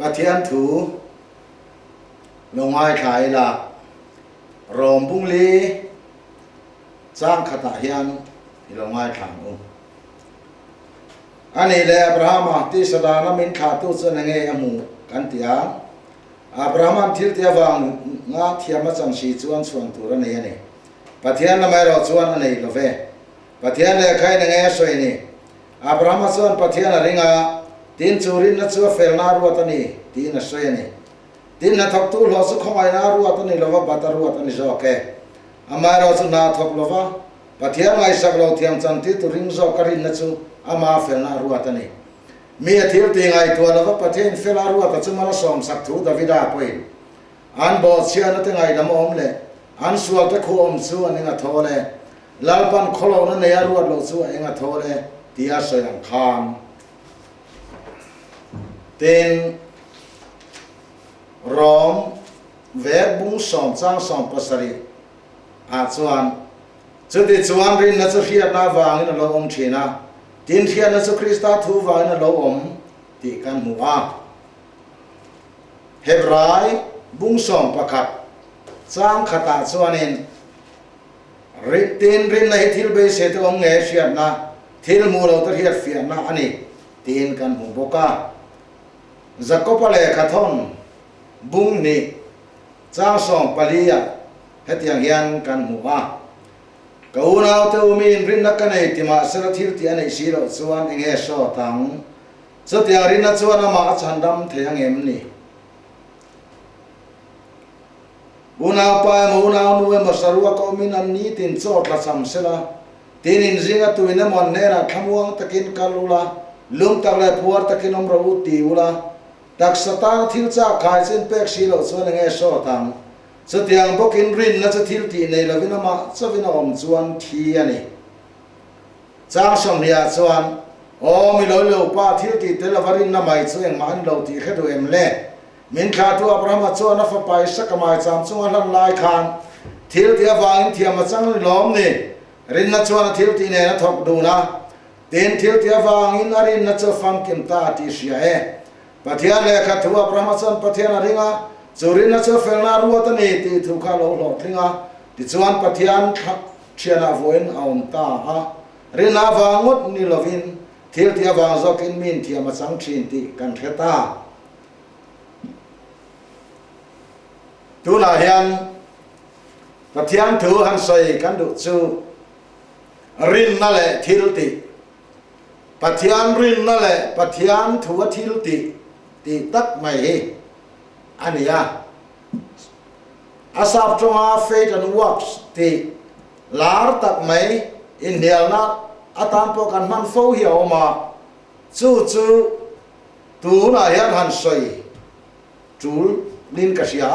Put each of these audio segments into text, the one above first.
Pathian thu longai khai la rom bung li chang khata hian longai khang ani le Abraham ti sadana min kha tu chen nge amu kan tia Abraham thil tia wang nga thiama chang si chuan chuan tur ani ani Pathian la mai ro chuan ani love Pathian le khai nge soi ni Abraham chuan Pathian a ringa tin churin na chu fel na ruat ani tin a soi ani tin na thok tu lo su khomai na ruat ani lova batar ruat ani zo ke amai ro chu na thok lova Pathian ngai sak lo thiam chan ti tu ring zo karin na chu ama fel na ruat ani mi a thil ti ngai tu lova Pathian fel na ruat chu mala som sak thu davida poi an bo sia na te ngai dam om le an sual te khu om chu ani nga thole lalpan kholo na ne ruat lo chu enga thole tia soi ang kham tên rom vẽ bung som trang som pasari chuan chu ti chuan rin na chu hiat na wang in lo om thina tin hiat na chu Krista thu wang in lo om ti kan mu a Hebrai bung som pakhat chang khata chuan in tin rin na thil be se te om nge hiat na thil mu lo ta hiat fiat na ani tin kan mu boka Zakopale kathon bung ni chang som palia hetiang hian kan muwa kauna te umin rin na kanai tima sarathir ti anei siro chuan enge so tang chutiang rin na chuan ama chandam theyang em ni una pa mo una nu em sarua ko min an ni tin chot la sam sela tin in zinga tuina mon nera thamuang takin kalula lung tak le puar takin om ro ti ula tak sata thil cha khai chen pek silo chuan nge so tang chutiang bokin rin na chathil ti nei lovina ma chavina om chuan thi ani chang som ria chuan o mi lo lo pa thil ti te lavarin na mai chueng man lo ti khedu em le min kha tu Abraham chuan a fa pai sakamai cham chuan lan lai khan thil ti awang thiam ma chang lom ni rin na chuan thil ti ne na thok du na ten thil ti awang in arin na chu fam kim ta ti sia e Pathian le kha thu Abraham chuan Pathian a ringa churin na chu fel na ruat ani ti thu kha lo lo thlinga ti chuan Pathian thiana voin aum ta a rin na wangot ni lovin thil ti awang zok in min thiam a chang thin ti kan theta tu na hian Pathian thu han soi kan du chu rin na le thil ti Pathian rin na le Pathian thu thil ti ti tak mai hi ania asap chonga faith and works ti lar tak mai in na atan po kan man fo hi oma chu tu na hian han soi chul din ka sia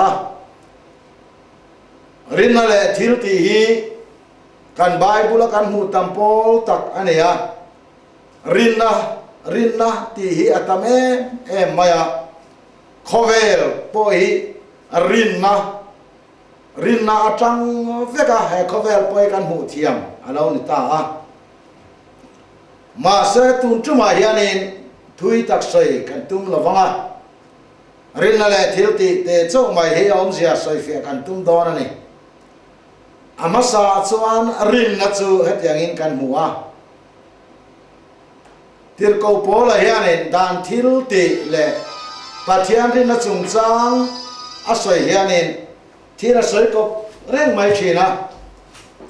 rin na le thil ti hi kan bible kan mu tampol tak ania rin na ti hi atame maya khovel po hi rin na atang veka he khovel po kan mu thiam alo ni ta a ma se tun chuma hianin thui tak soi kan tum lawanga rin na le thil ti te chok mai hi om zia soi fe kan tum don ani amasa chuan rin na chu hetiang in kan mu a tir ko pola hianin dan thil ti le Pathian rin na chung chang asoi hianin thil soi ko reng mai thina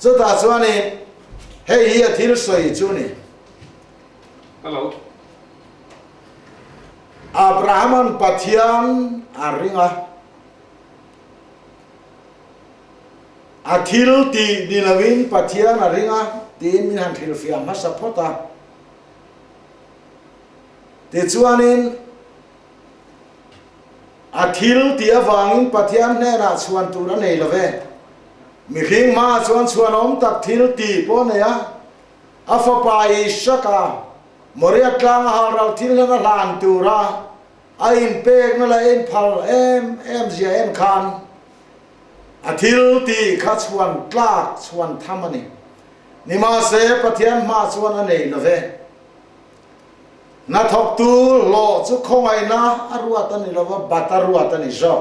chu ta chuanin hei hi a thil soi chu ni hello Abraham Pathian a ringa a thil ti dinawin Pathian a ringa tin min han thil fiam ma sapota te chuanin a thil ti awangin Pathian ne ra chuan tur nei love mi hring ma chuan om tak thil ti po ne a fa pai saka moria tlang ha ral thil na lan tura a in pek na la in phal em zia em khan a thil ti kha chuan tlak chuan thamani ni ma se Pathian ma chuan a nei love na thok tu lo chu khongai na arua tani lova batarua tani zo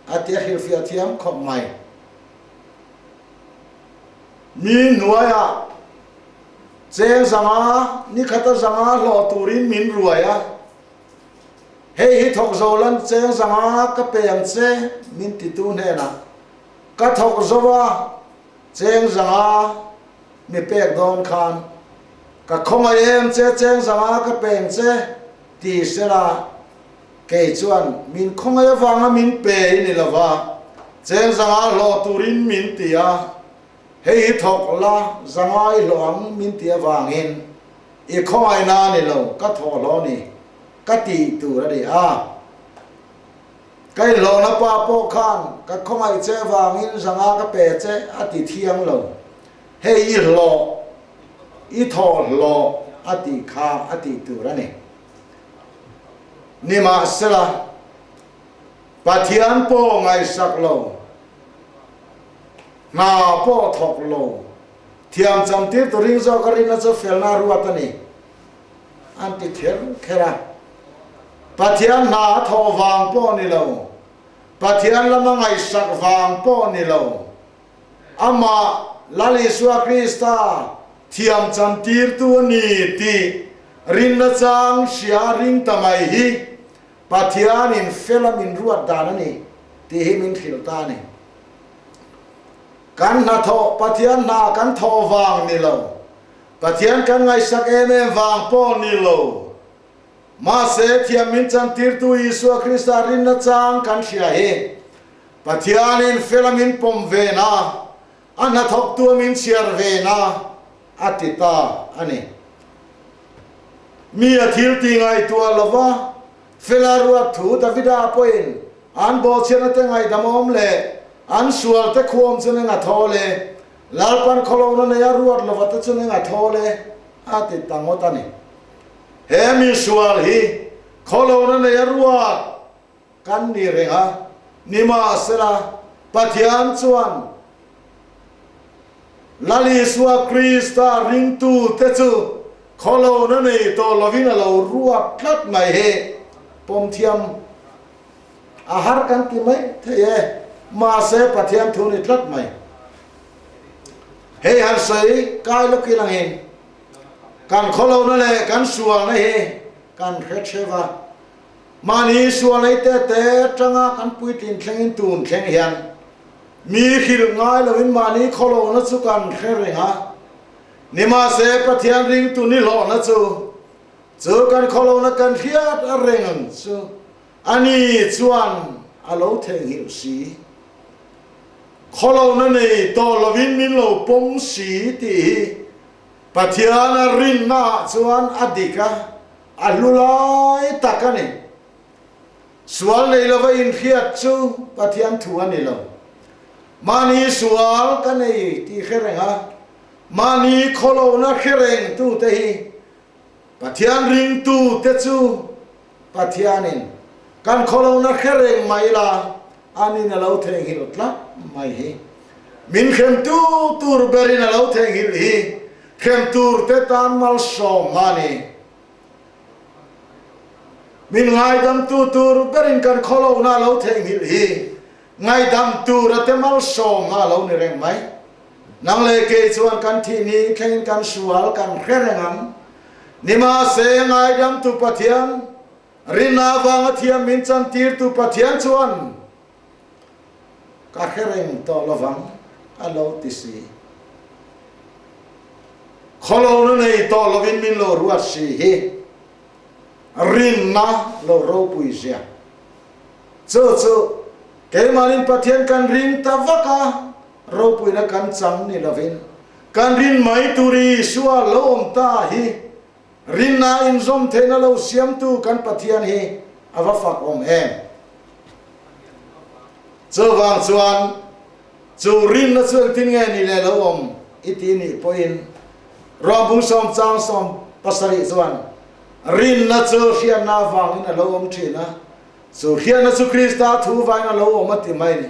atia hilfia thiam khom mai mi nuaya cheng zanga ni khata zanga lo turin min ruaya hei hi thok zolan cheng zanga ka peng che min ti tu ne na ka thok zowa cheng zanga mi pek don khan ka khonga em che cheng zanga ka peng che ti sera ke chuan min khonga wanga min pe ni lawa cheng zanga lo turin min tia hei thok la zanga I loang min tia wangin I khonga na ni lo ka tho lo ni ka ti tu ra di a cái lo na pa po khan ka khonga che wangin zanga ka pe che a ti thiang lo hei lo I tho lo a ti kha a ti tu ra ni ni ma sela pathian po ngai sak lo na po thok lo thiam cham tir to ring zo ka rin na cho fel na ruat ani an ti khera pathian na tho wang po ni lo pathian lama ngai sak wang po ni lo ama lali suwa krista thiam cham tir tu ni ti rin na chang sia ring tamai hi pathian in felam in ruat dan ani ti hi min khil ta ni kan na tho pathian na kan tho wang ni lo pathian kan ngai sak em wang po ni lo ma se thiam min cham tir tu Isu Krista rin na chang kan sia he pathian in felam in pom ve na an na thok tu min siar ve na atita ani mi a thil ti ngai tua lova felaruat thu davida poin an bo chena te ngai damom le an sual te khom chune nga thole lalpan kholona ne ya ruat lova te chune nga thole atita ngotani he mi sual hi kholona ne ya ruat kan ni renga nima sela pathian chuan lali suwa krista ring tu te chu kholo na nei to lovina lo ruwa plat mai he pom thiam a har kan ti mai the ma se pathian thu ni tlat mai he har sei kai lo ki lang in kan kholo na le kan suwa na he kan khecheva mani suwa nei te tanga kan pui tin thlengin tun thleng hian mi khil ngai lovin mani kholo na chu kan kheringa nima se pathian ring tu ni lo na chu kan kholo na kan hiat a rengan chu ani chuan a lo theng hil si kholo na nei to lovin min lo pom si ti pathian a rin na chuan adika alulai takani sual nei lova in hiat chu pathian thu ani lo mani sual ka nei ti kherenga mani kholo na khereng tu te hi pathian ring tu te chu pathianin kan kholo na khereng mai la ani na lo theng hi lotla mai hi min khem tu tur berin na lo theng hi khem tur te tan mal som mani min ngai dam tu tur berin kan kholo na lo theng hi ngai dam tu ra te mal som na lo ni reng mai nang le ke chuan kan thi ni khen kan sual kan kherengam nima se ngai dam tu pathian rina wang thiam min chan tir tu pathian chuan ka khereng to lovang alo ti si kholo no nei to lovin min lo ruat si hi rin na lo ro pui sia chu ke manin pathian kan ring ta vaka ro pui na kan chang ni lovin kan rin mai turi suwa lo om ta hi rin na in zom the na lo siam tu kan pathian hi ava fak om em chawang chuan chu rin na chuan tin nge ni le lo om iti ni poin ro bung som chang som pasari chuan rin na chu hian na wang in lo om thina chu hian na chu krista thu vai na lo om ati mai ni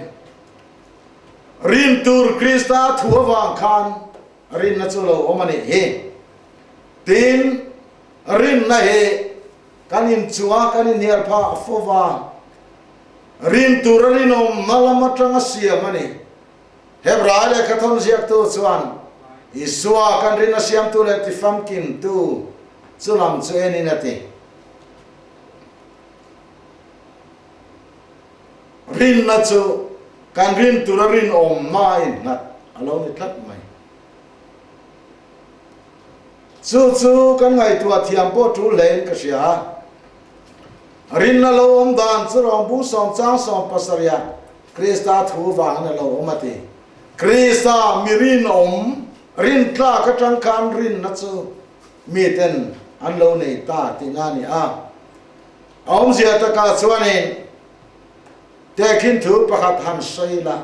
rin tur krista thu wang khan rin na chu lo om ani he tin rin na he kanin chua kanin niar pha fova rin turarin om malama tanga siam ani hebra le kathon ziak tu chuan isua kan rin siam tu le ti fam kim tu chulam chu enin ati rin na chu kan rin turarin om mai nat alo ni tlat mai chu kan ngai tua thiam po tu len ka sia rin na lo om dan chu rom bu som chang som pasaria krista thu wa na lo omati krista mirin om rin tla ka tang kan rin na chu mi ten an lo nei ta ti na ni a om zia ta ka chuanin te kin thu pakhat han soila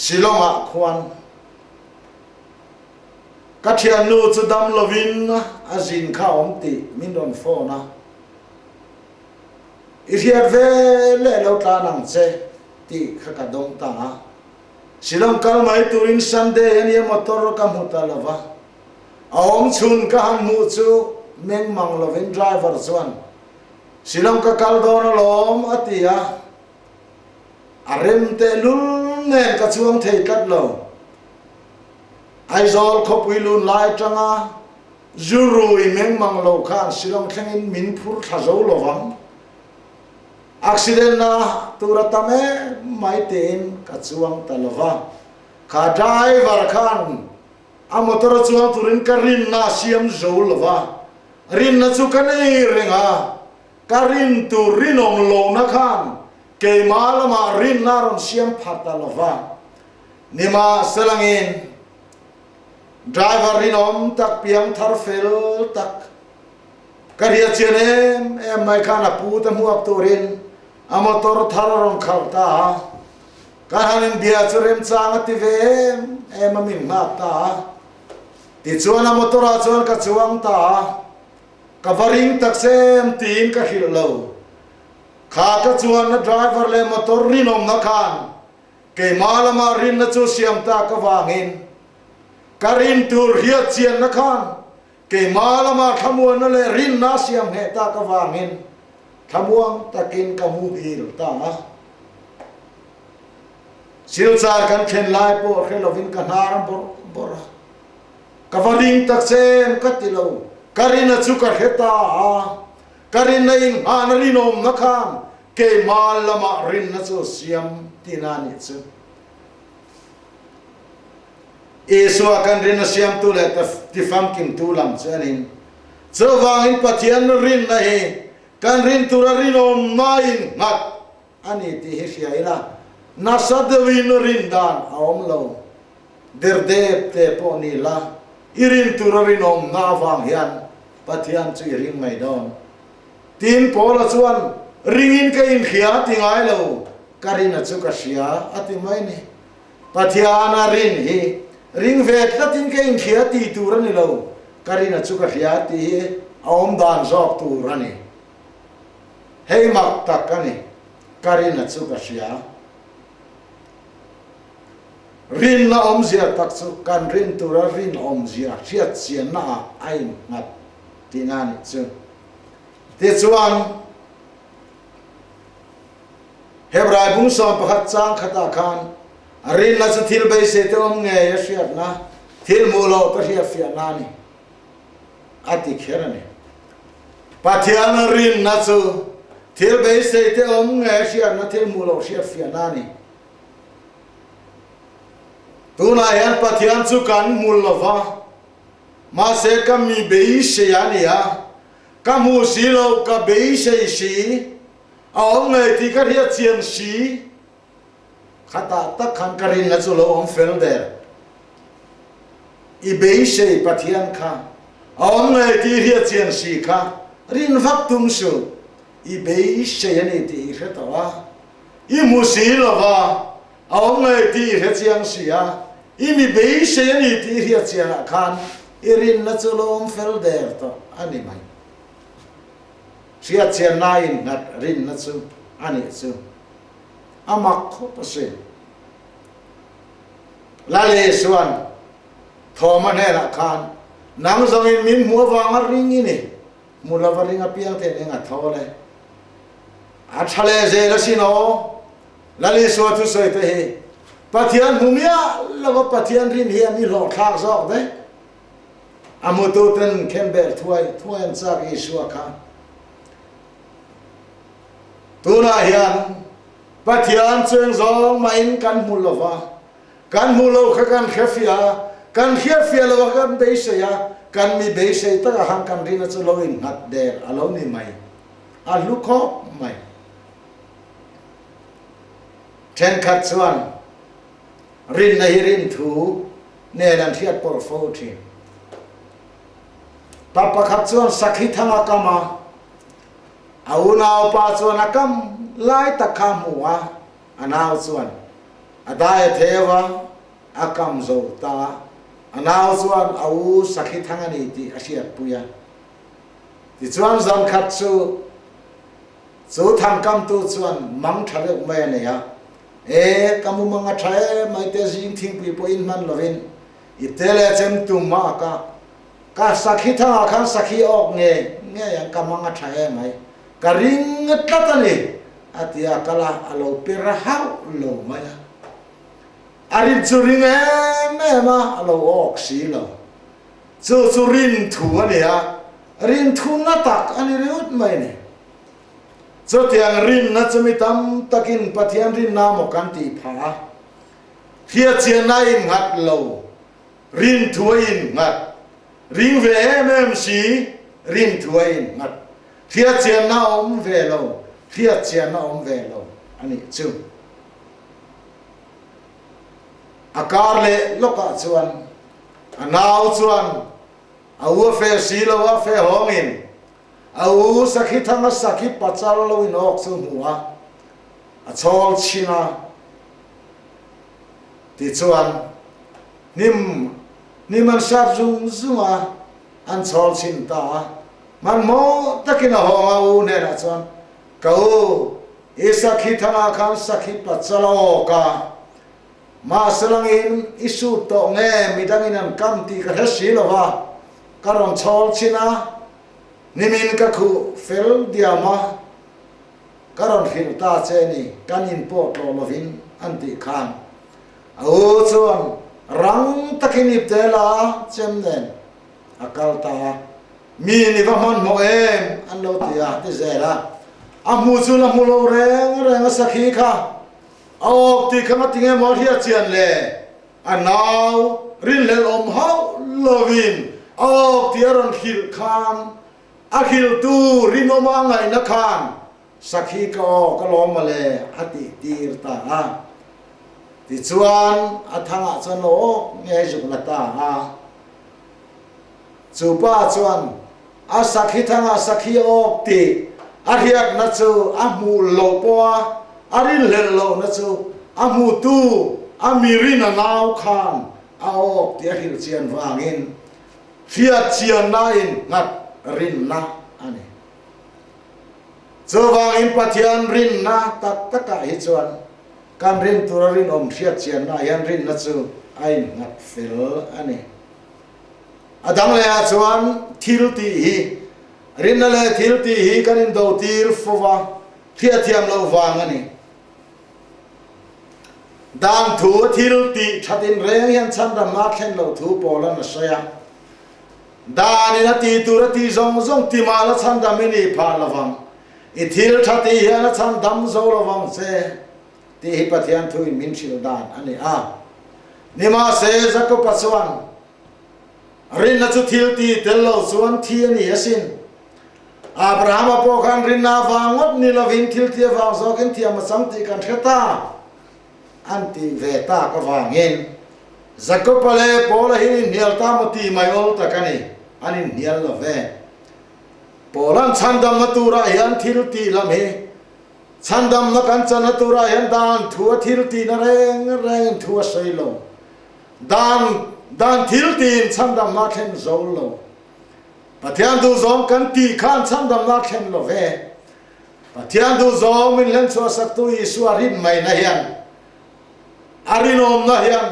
silonga khwan kathian nu chu dam lovin azin kha om ti min don phona iriat ve le lo ta nang che ti kha ka dong ta silong kal mai turin sunday ani motor ka muta lava om chun ka han mu chu meng mang lovin driver chuan silong ka kal don lom atia arem te lul nen ka chuang thei kat lo aizol khopui lun lai tanga zurui meng mang lo khan silong thlengin min phur thazo lowam accident na turatame mai ten ka chuang talova kha driver khan a motor chuang turin ka rin na siam zo lova rin na chu kanei renga karin tu rinom lo na khan ke malama rin na ron siam phata lova nima selangin driver rinom tak piang thar fel tak karia chene em mai khana pu ta muak turin a motor thar ron khalta kahanin dia churem chang ti ve em min ma ta ti chuan a motor a chuan ka chuang ta covering taksem tin ka hil lo kha ka chuan na driver le motor rinom na khan ke malama rin na chu siam ta ka wangin karin tur hiat chian na khan ke malama thamuan na le rin na siam he ta ka wangin thamuang takin ka mu hil ta silchar kan khen lai po khelovin ka naram bor covering taksem ka tilo karina chuka heta karina in anarinom na khan ke malama rin na chu siam tinani chu eswa kan rin na siam tu le ti fam kim tu lam chanin chawangin pathian rin na he kan rin turarinom nain ngat ani ti he hiaila nasadwin rin dan aom lo derdep te po ni la irin turarinom na wang hian pathian chu ring mai don tin pola chuan ringin ka in khia tingai lo karina chu ka sia ati mai ni pathiana rin hi ring vet la tin ka in khia ti turani lo karina chu ka khia ti hi aom dan jok turani hei mak takani karina chu ka sia rin na om zia tak chu kan rin tura rin om zia khiat chian na ai ngat tinani chu te chuan hebrai bung som pakhat chang khata khan rin na chu thil bei se te om nge ya hriat na thil mu lo ka hria fia na ni ati kherani pathian rin na chu thil bei se te om nge hriat na thil mu lo hria fia na ni tuna yan pathian chu kan mul lova ma se ka mi bei se yani ya ka mu si lo ka bei se si a om ngai ti ka hria chian si khata ta khan karin na chu lo om fel der i bei se pathian kha a om ngai ti hria chian si kha rin vak tum su i bei se yani ti khatawa i mu si lova a om ngai ti hria chian si a i mi bei se yani ti hria chian khan irin na chu lo om fel der to ani mai sia chian nain nat rin na chu ani chu amak kho pase la le suan thoma ne la khan nang zong in min mua vang ring ini mula varing apiang te nga thole a thale je la sino lali so tu soi te he pathian humia lawa pathian rin hi ani lo thak zok de amoto ten kember thuai an sak isu kha tuna hian pathian cheng zong main kan mulova kan mulo kha kan khafia kan khafia lo kan be se ya kan mi be se ta hang kan rin chu lo in ngat der alo ni mai a lu kho mai ten khat chuan rin na hi rin thu ne dan thiat por fo thi papa khat chuan sakhi thanga kama auna pa chuan akam lai takha muwa anau chuan adai thewa akam zo ta anau chuan au sakhi thanga ni ti asiat puya ti chuan zan khat chu thang kam tu chuan mang thale mai ne ya e kamu manga thae mai te jing thing pi po in man lovin itele chem tu ma ka sakhi thanga khan sakhi ok nge yang kamanga thae mai ka ring tatani atia kala alo pirahau lo maya arin churing me ma alo ok si lo chu rin thu ani ha rin thu na tak ani riut mai ne cho tiang rin na chumi tam takin pathian rin na mo kan ti pha khia chian na in ngat lo rin thuin ngat ring ve em si rin thuin ngat khia chian na om ve lo khia chian na om ve lo ani chu akar le loka chuan anau chuan awu fe si lo wa fe hongin au sakhi thanga sakhi pachal lo in ok chu muwa a chol china ti chuan nim an sar zunga an chol chin ta man mo takina honga u ne ra chuan kau e sakhi thanga khan sakhi pachal ka ma salangin isu to nge midangin an kam ti ka hesi lo wa karon chol china nimin ka khu fel diama karon khil ta che ni kanin pot lo lovin anti khan au chuan rang takinip te la chem nen akal ta mi ni va mon mo em an lo tia ti zela amu chu la mu lo reng sakhi kha ok ti khama tinge mo hia chian le anau rin le om hau lovin ok ti aron khil khan akhil tu rinoma ngai na khan sakhi ko kalom male ati tir ta a ti chuan athanga chuan lo nge juk la ta a chupa chuan a sakhi thanga sakhi ok ti a hiak na chu a mu lo po arin le lo na chu a mu tu a mirin na nau khan a ok ti akhil chian wangin fiat chian nain ngat rin na ani chawang in pathian rin na tak taka hi chuan kan rin tur rin om thiat chian na yan rin na chu ai ngat fel ani adang le a chuan thil ti hi rin na le thil ti hi kan in do tir fowa thia thiam lo wang ani dang thu thil ti thatin reng yan chan da ma khen lo thu polan na soya dani na ti tur ti zong ti ma la chan da mini pha lawang I thil thati hian a chan dam zo lawang che ti hi pathian thu in min thil dan ani a nima se zakko pachuan rin na chu thil ti tel lo chuan thi ani asin Abraham apo khan rin na wangot ni lovin thil ti wang zo kin thiam sam ti kan theta anti veta ka wangin zakko pale pola hi nial ta mati mayol takani ani nial lo ve polan chandam natura hian thil ti lam he chandam na kan chan natura hian dan thu thil ti na reng thu sei lo dan thil ti chandam na khen zo lo pathian du zom kan ti khan chandam na khen lo ve pathian du zom min len so sak tu isu arin mai na hian arinom na hian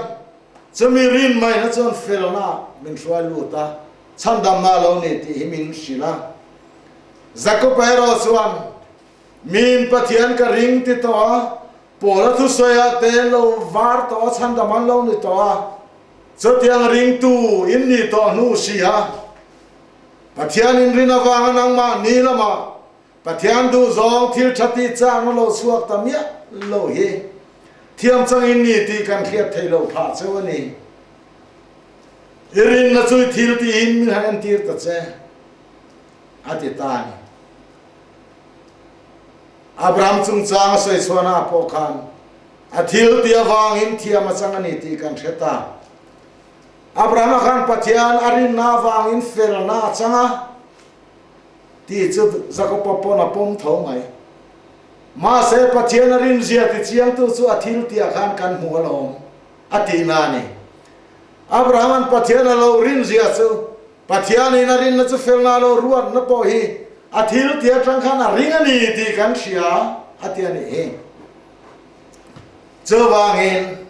chumi rin mai na chon fel na min shwai lu ta chan dam na lo ni ti himin sila zakop ero chuan min pathian ka ring ti to pola thu soya te lo var to chan dam an lo ni to cho tiang ring tu in ni to nu si ha pathian in rina wang nang ma ni lama pathian du zong thil thati chang lo suak tamia lo hi thiam chang in ni ti kan khiat thei lo pha chawani irin na chui thil ti in min han tir ta che ati tani Abraham chung chang soi chona po khan athil ti awang in thiam chang ani ti kan theta Abraham khan pathian arin na wang in fel na changa ti chu zakopa pona pom tho ngai ma se pathian arin zia ti chiang tu chu athil ti khan kan mu lo ati na ni Abraham pathian lo rin zia chu pathian in arin na chu fel na lo ruat na po hi athil ti atang khan a ring ani ti kan sia ati ani he chawangin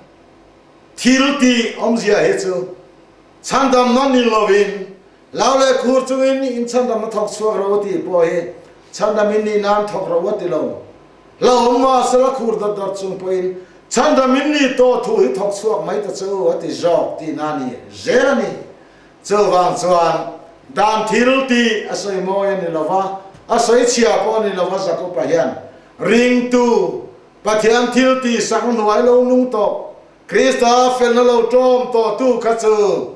thil ti om zia he chu chandam non ni lovin laule khur chungin in chandam thok suak ro ti po he chandam in ni nam thok ro ti lo ma sala khur da dar chung poin chandam in ni to thu hi thok suak mai ta chu ati jok ti nani zerani chawang chuan dan thil ti asoi moi ni lova asoi chia po ni lova zakopa hian ring tu pathian thil ti sang nuai lo nung to Krista fel na lo tom to tu kha chu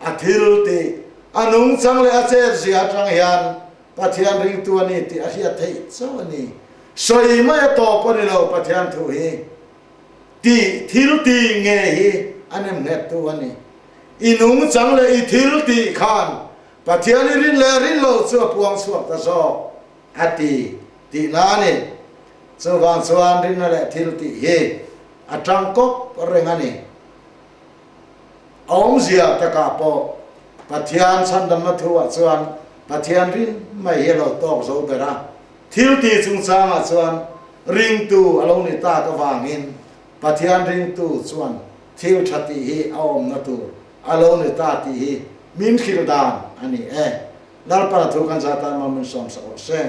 athil ti anung chang le acher zia tang hian pathian ring tu ani ti a hia thei chawani soi ma to pani lo pathian thu hi ti thil ti nge hi anem net tu ani inung chang le I thil ti khan pathian rin le rin lo chu puang suak ta so ati ti na ni chawang chuan rin le thil ti hi atang kop rengani ong zia taka po pathian chandam na thuwa chuan pathian rin mai helo tok zo bera thil ti chung changa chuan ring tu alo ni ta ka wangin pathian ring tu chuan thil thati hi aom na tu alo ni ta ti hi min khil dan ani dal para thu kan jata ma mun som sa se